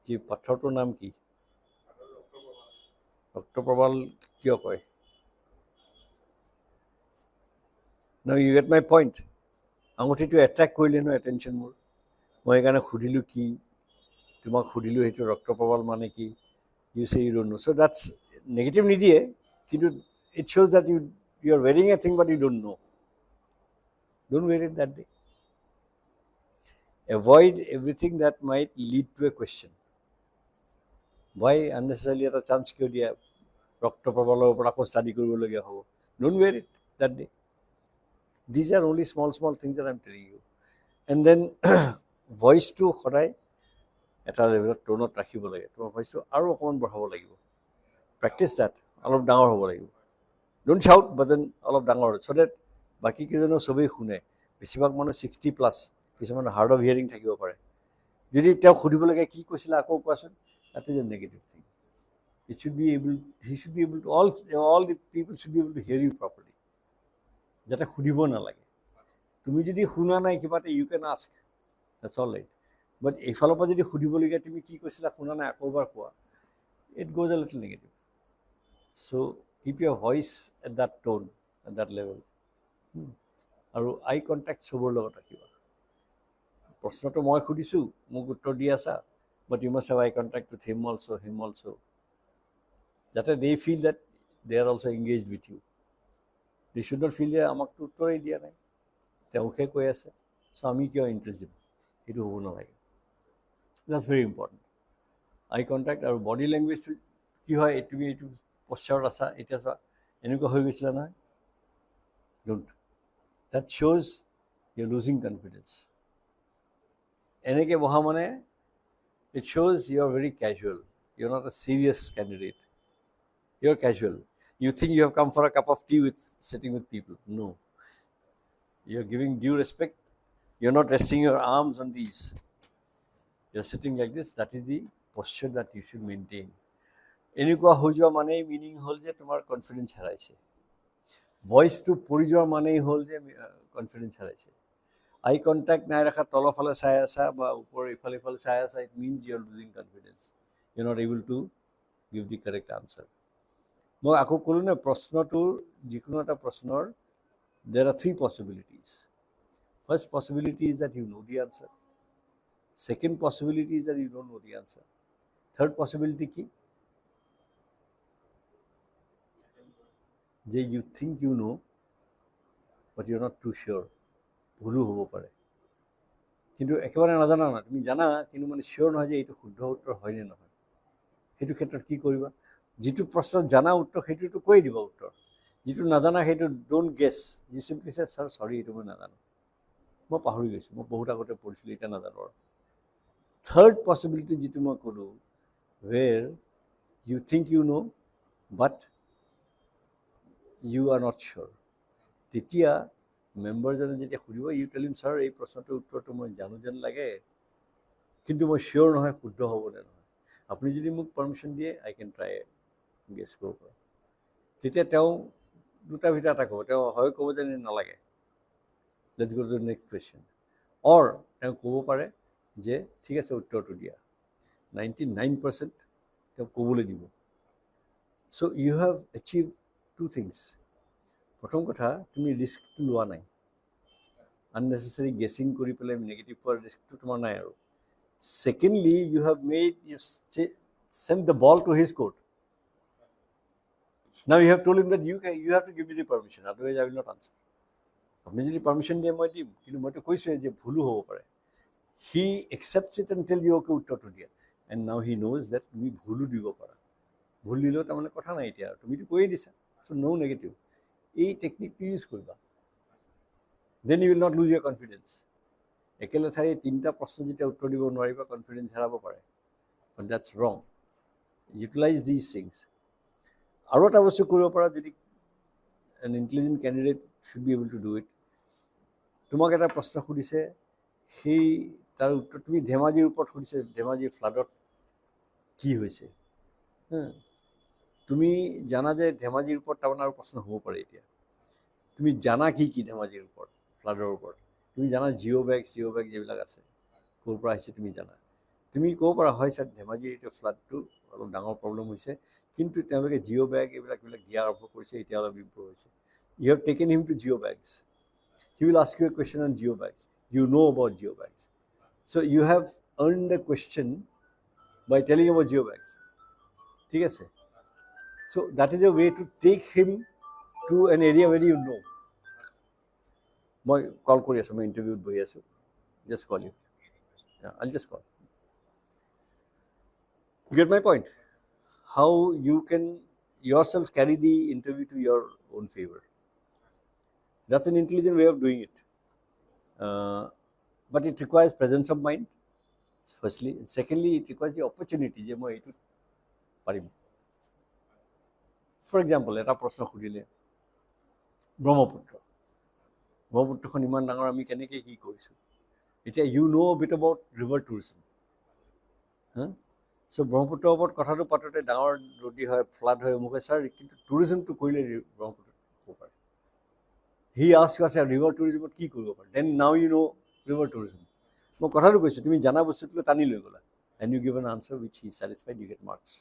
কি পাথৰটোৰ নাম কি? ৰক্তপ্ৰবাল কিয় কয়? Now you get my point. আঙুঠিটো attract কৰিলে ন attention মোৰ. মই সেইকাৰণে সুধিলোঁ কি, তোমাক সুধিলোঁ সেইটো ৰক্তপ্ৰবাল মানে কি. You say you don't know. So that's negative নিদিয়ে, কিন্তু it shows that you are wearing a thing but you don't know. Don't wear it that day. Avoid everything that might lead to a question. Why unnecessarily এটা chance কিয় দিয়া? ৰক্তপ্ৰবালৰ ওপৰত আকৌ study কৰিবলগীয়া হ'ব. Don't wear it that day. These are only small things that I'm telling you. And then ভইচটো সদায় এটা লেভেলত টোনত ৰাখিব লাগে. তোমাৰ ভইচটো আৰু অকণমান বঢ়াব লাগিব. Practice that. অলপ ডাঙৰ হ'ব লাগিব. ডোণ্ট শাউট, বাট দেন অলপ ডাঙৰ, চ' ডেট বাকী কেইজনেও চবেই শুনে. বেছিভাগ মানুহ 60+, কিছুমান হাৰ্ড অফ হিয়াৰিং থাকিব পাৰে. যদি তেওঁক সুধিবলগীয়া কি কৈছিলে আকৌ কোৱাচোন, that is a negative thing. He should be able to, all the people should be able to hear you properly. যাতে সুধিব নালাগে. তুমি যদি শুনা নাই কিবা এটা, you can ask. That's all right. But এইফালৰ পৰা যদি সুধিবলগীয়া তুমি কি কৈছিলা শুনা নাই আকৌ এবাৰ কোৱা, it goes a little negative. So keep your voice at that tone, at that level. আৰু আই কণ্টেক্ট চবৰ লগত ৰাখিবা. প্ৰশ্নটো মই সুধিছোঁ, মোক উত্তৰ দি আছা, but you must have eye contact with him also. যাতে they feel that they are also engaged with you. They should not feel যে আমাকতো উত্তৰেই দিয়া নাই, তেওঁকহে কৈ আছে, চ' আমি কিয় ইণ্টাৰেষ্ট দিম, সেইটো হ'ব নালাগে. That's very important. I contact আৰু বডি লেংগুৱেজটো কি হয়, তুমি এইটো পশ্চাৰত আছা, এতিয়া চোৱা এনেকুৱা হৈ গৈছিলা নহয়, don't. That shows you're losing confidence. এনেকৈ বহা মানে it shows you're very casual. You're not a serious candidate. You're casual. You think you have come for a cup of tea with sitting with people. No. You're giving due respect. You're not resting your arms on these. You're sitting like this. That is the posture that you should maintain. এনেকুৱা হৈ যোৱা মানেই meaning হ'ল যে তোমাৰ confidence হেৰাইছে. ভইচটো পৰি যোৱাৰ মানেই হ'ল যে কনফিডেঞ্চ হেৰাইছে. আই কণ্টেক্ট নাই ৰখা, তলৰ ফালে চাই আছা বা ওপৰ ইফালে চাই আছা, it means you are losing confidence. You are not able to give the correct answer. মই আকৌ ক'লোঁ নে, প্ৰশ্নটোৰ যিকোনো এটা প্ৰশ্নৰ there are 3 possibilities. First possibility is that you know the answer. Second possibility is that you don't know the answer. Third possibility কি? যে you think you know but you're not too sure. ভুলো হ'ব পাৰে, কিন্তু একেবাৰে নাজানা না, তুমি জানা কিন্তু মানে চিয়'ৰ নহয় যে এইটো শুদ্ধ উত্তৰ হয়নে নহয়. সেইটো ক্ষেত্ৰত কি কৰিবা? যিটো প্ৰশ্নত জানা উত্তৰ সেইটোতো কৈ দিবা উত্তৰ, যিটো নাজানা সেইটো ডোণ্ট গেছ. যি চিম্পলি চে ছাৰ চৰি, এইটো মই নাজানো, মই পাহৰি গৈছোঁ, মই বহুত আগতে পঢ়িছিলোঁ, এতিয়া নাজানো আৰু. থাৰ্ড পচিবিলিটি যিটো মই ক'লোঁ, where you think you know' but you are not sure, তেতিয়া মেম্বাৰজনে যেতিয়া সুধিব, ইউ টেল হিম ছাৰ এই প্ৰশ্নটোৰ উত্তৰটো মই জানো যেন লাগে, কিন্তু মই চিয়'ৰ নহয় শুদ্ধ হ'ব নে নহয়। আপুনি যদি মোক পাৰ্মিশ্যন দিয়ে আই কেন ট্ৰাই গেছ কৰিব পাৰোঁ। তেতিয়া তেওঁ দুটাৰ ভিতৰত এটা ক'ব, তেওঁ হয় ক'ব যে নালাগে, let's go to the next question, or তেওঁ ক'ব পাৰে যে ঠিক আছে উত্তৰটো দিয়া। 99% তেওঁ ক'বলৈ দিব। So' you have achieve two things. প্ৰথম কথা, তুমি ৰিস্কটো লোৱা নাই, আননেচেচাৰী গেছিং কৰি পেলাই নেগেটিভ পোৱাৰ ৰিস্কটো তোমাৰ নাই আৰু। Secondly, you have sent the ball to his court. Now you have told him that you have to give me the permission, otherwise I will not answer. আপনি যদি পারমিশন দিয়ে মই দিম, কিন্তু মইতো কৈছোৱে যে ভুলো হ'ব পাৰে। He accepts it and tells you okay উত্তৰটো দিয়া, and now he knows that তুমি ভুলো দিব পাৰা। ভুল দিলেও তাৰমানে কথা নাই এতিয়া, তুমিতো কৈয়ে দিছা, so no negative। এই টেকনিকটো ইউজ কৰিবা, then you will not lose your confidence। একেলেঠাৰি 3টা প্ৰশ্ন যেতিয়া উত্তৰ দিব নোৱাৰিবা, কনফিডেন্স হেৰাব পাৰে, but that's wrong। Utilize these things। আৰু এটা বস্তু কৰিব পাৰা, যদি an intelligent candidate should be able to do it। তোমাক এটা প্ৰশ্ন সুধিছে, সেই তাৰ উত্তৰ তুমি ধেমাজিৰ ওপৰত সুধিছে, ধেমাজিৰ ফ্লাডত কি হৈছে, তুমি জানা যে ধেমাজিৰ ওপৰত তাৰমানে আৰু প্ৰশ্ন হ'ব পাৰে। এতিয়া তুমি জানা কি কি ধেমাজিৰ ওপৰত, ফ্লাডৰ ওপৰত তুমি জানা, জিঅ' বেগ যিবিলাক আছে ক'ৰ পৰা আহিছে তুমি জানা। তুমি ক'ব পাৰা হয় ছাৰ ধেমাজিৰ এতিয়া ফ্লাডটো অলপ ডাঙৰ প্ৰব্লেম হৈছে, কিন্তু তেওঁলোকে জিঅ' বেগ এইবিলাক দিয়া আৰম্ভ কৰিছে, এতিয়া অলপ ইম্প্ৰুভ হৈছে। You have taken him to geo' bags, he will ask you a question on geo' bags, you know' about geo' bags, so' you have earn the question by telling about geo' bags. ঠিক আছে, so' that is a way to take him to an area where you know'. মই call কৰি আছোঁ, মই ইণ্টাৰভিউত বহি আছোঁ, just call you, I'll just call। You get my point? How you can yourself carry the interview to your own favor. That's an intelligent way of doing it। But it requires presence of mind, firstly। And secondly, it requires the opportunity যে মই এইটো পাৰিম। For example, এটা প্ৰশ্ন সুধিলে ব্ৰহ্মপুত্ৰখন ইমান ডাঙৰ, আমি কেনেকৈ কি কৰিছোঁ। এতিয়া you know' bit about river tourism, চ' ব্ৰহ্মপুত্ৰৰ ওপৰত কথাটো পাতোঁতে ডাঙৰ নদী হয়, ফ্লাড হয়, অমুক হয়, ছাৰ কিন্তু টুৰিজমটো কৰিলে ব্ৰহ্মপুত্ৰত হ'ব পাৰে। হি আস্ক ইউ আছে ৰিভাৰ টুৰিজমত কি কৰিব পাৰে, then now you know' river tourism. মই কথাটো কৈছোঁ, তুমি জানা বস্তুটোকে টানি লৈ গ'লা, and you give an answer which he satisfied, you get marks.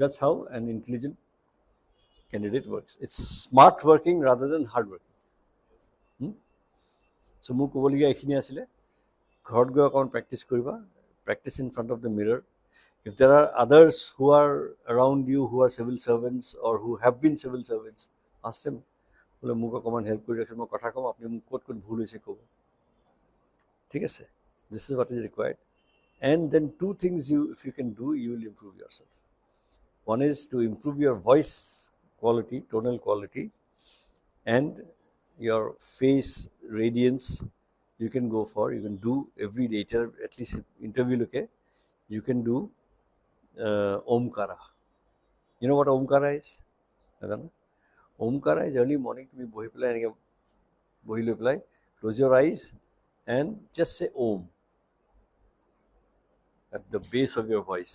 That's how an intelligent candidate works। It's smart working rather than hard working। চ' মোৰ ক'বলগীয়া এইখিনি আছিলে। ঘৰত গৈ অকণমান প্ৰেক্টিছ কৰিবা, practice in front of the mirror। If there are others who are around you who are civil servants or who have been civil servants, ask them, বোলে মোক অকণমান হেল্প কৰি ৰাখিছে, মই কথা ক'ম, আপুনি মোক ক'ত ক'ত ভুল হৈছে ক'ব। ঠিক আছে, this is what is required। And then 2 things if you can do, you will improve yourself। One is to improve your voice quality, tonal quality, and your face radiance। You can go for, you can do every day, at least interview okay, you can do omkara। You know what omkara is? Omkara is early morning, তুমি বহি পেলাই এনেকৈ বহি লৈ পেলাই close your eyes and just say om at the base of your voice।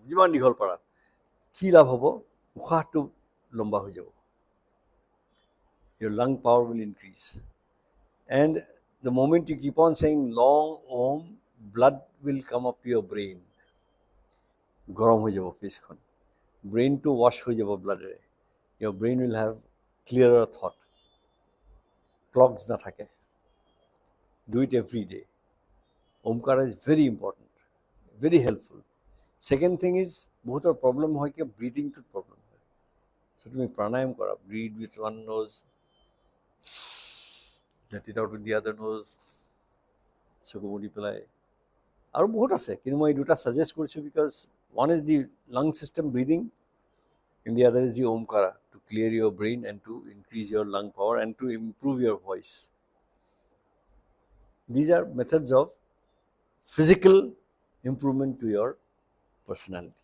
যিমান দীঘল পাৰা, কি লাভ হ'ব, উশাহটো লম্বা হৈ যাব, your lung power will increase। And the moment you keep on saying long om, blood will come up to your brain। গৰম হৈ যাব ফেচখন, ব্ৰেইনটো ৱাশ্ব হৈ যাব ব্লাডেৰে, your brain will have clearer thought, clogs নাথাকে। Do it every day। Omkara is very important, very helpful। Second thing is, বহুতৰ problem হয় কি ব্ৰিডিংটোত problem হয়, চ' তুমি প্ৰাণায়াম কৰা, breathe with one nose, let it out with the other nose, চকু মুদি পেলাই। আৰু বহুত আছে, কিন্তু মই এই দুটা ছাজেষ্ট কৰিছোঁ because one is the lung system breathing and the other is the omkara, to clear your brain and to increase your lung power and to improve your voice। These are methods of physical improvement to your personality।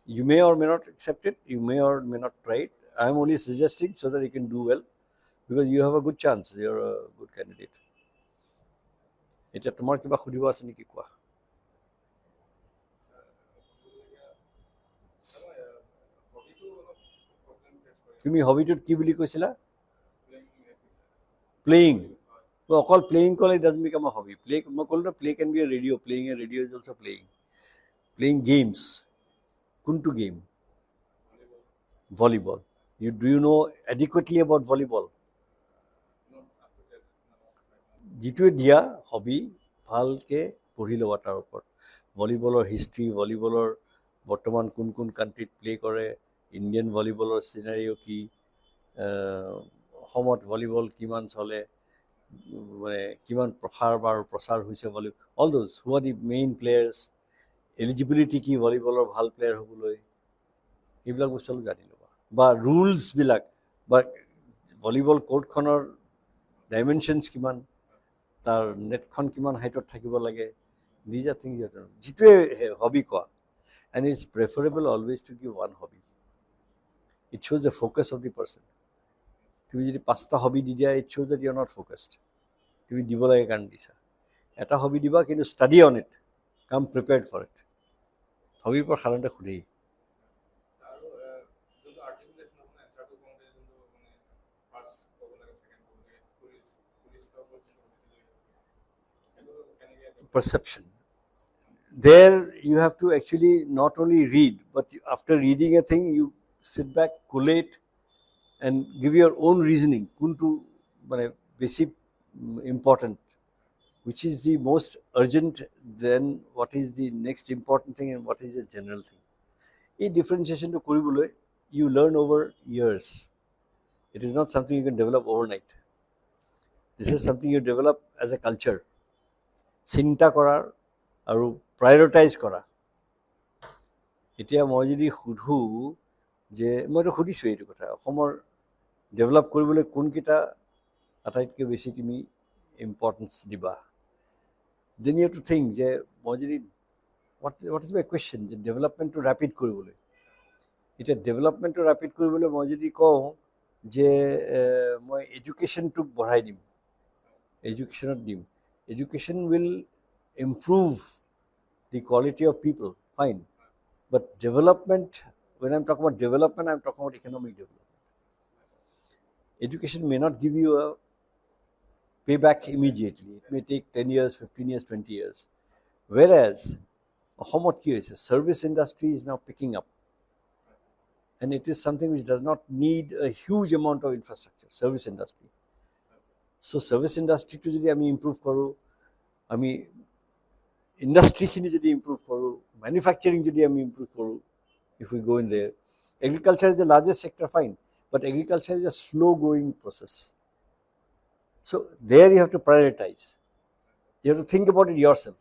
You may or may not accept it, you may or may not try it। I am only suggesting so that you can do well। because you have a good chance, you're a good candidate. এতিয়া তোমাৰ কিবা সুধিব আছে নেকি কোৱা? তুমি হবিটোত কি বুলি কৈছিলা? প্লেয়িং. অকল প্লেয়িং ক'লে it doesn't become a hobby. মই ক'লো না, play can be a radio. Playing a radio is also playing. Playing games. কোনটো game? Volleyball. Do you know adequately about volleyball? যিটোৱে দিয়া হবি ভালকৈ পঢ়ি ল'বা তাৰ ওপৰত। ভলীবলৰ হিষ্ট্ৰী, ভলীবলৰ বৰ্তমান কোন কোন কাণ্ট্ৰিত প্লে কৰে, ইণ্ডিয়ান ভলীবলৰ চিনাৰিঅ' কি, অসমত ভলীবল কিমান চলে, মানে কিমান প্ৰচাৰ হৈছে volleyball, all those who R the main players, eligibility কি ভলীবলৰ ভাল প্লেয়াৰ হ'বলৈ, এইবিলাক বস্তু অলপ জানি ল'বা। বা ৰুলছবিলাক, বা ভলীবল কোৰ্টখনৰ ডাইমেনশ্যনছ কিমান, তাৰ নেটখন কিমান হাইটত থাকিব লাগে, these are things you know, যিটোৱে হবি কোৱা। And it's preferable always to give one hobby. It শ্ব'জ the focus of the person. তুমি যদি 5টা হবি দি দিয়া, ইট শ্ব'জ that you are not focused. তুমি দিব লাগে কাৰণে দিছা। এটা হবি দিবা, কিন্তু study on it, come prepared for it. হবিৰ পৰা সাধাৰণতে সোধেই। Perception. There you have to actually not only read, but after reading a thing, you sit back, collate, and give your own reasoning. Kuntu basic important, which is the most urgent, then what is the next important thing, and what is the general thing. A differentiation to koribole you learn over years. It is not something you can develop overnight. This is something you develop as a culture. চিন্তা কৰাৰ আৰু prioritise কৰা। এতিয়া মই যদি সুধোঁ যে, মইতো সুধিছোঁ এইটো কথা, অসমৰ ডেভেলপ কৰিবলৈ কোনকেইটা আটাইতকৈ বেছি তুমি ইম্পৰ্টেঞ্চ দিবা, then you have to think যে মই যদি হোৱাট ইজ মাই কুৱেশ্যন, যে ডেভেলপমেণ্টটো ৰেপিড কৰিবলৈ, এতিয়া ডেভেলপমেণ্টটো ৰেপিড কৰিবলৈ মই যদি কওঁ যে মই এডুকেশ্যনটোক বঢ়াই দিম, এডুকেশ্যনত দিম, education will improve the quality of people, fine. But development, when I'm talking about development, I'm talking about economic development. Education may not give you a payback immediately. It may take 10 years, 15 years, 20 years. Whereas, service industry is now picking up. And it is something which does not need a huge amount of infrastructure, service industry. So service industry to যদি আমি improve কৰোঁ, আমি ইণ্ডাষ্ট্ৰিখিনি যদি improve কৰোঁ, manufacturing যদি আমি improve কৰোঁ, if we go in there, agriculture is the largest sector, fine, but agriculture is a slow growing process. So there you have to prioritize. You have to think about it yourself.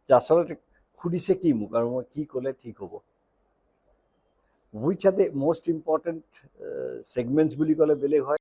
যে আচলতে সুধিছে কি মোক আৰু মই কি ক'লে ঠিক হ'ব। Which are the most important segments বুলি ক'লে বেলেগ হয়।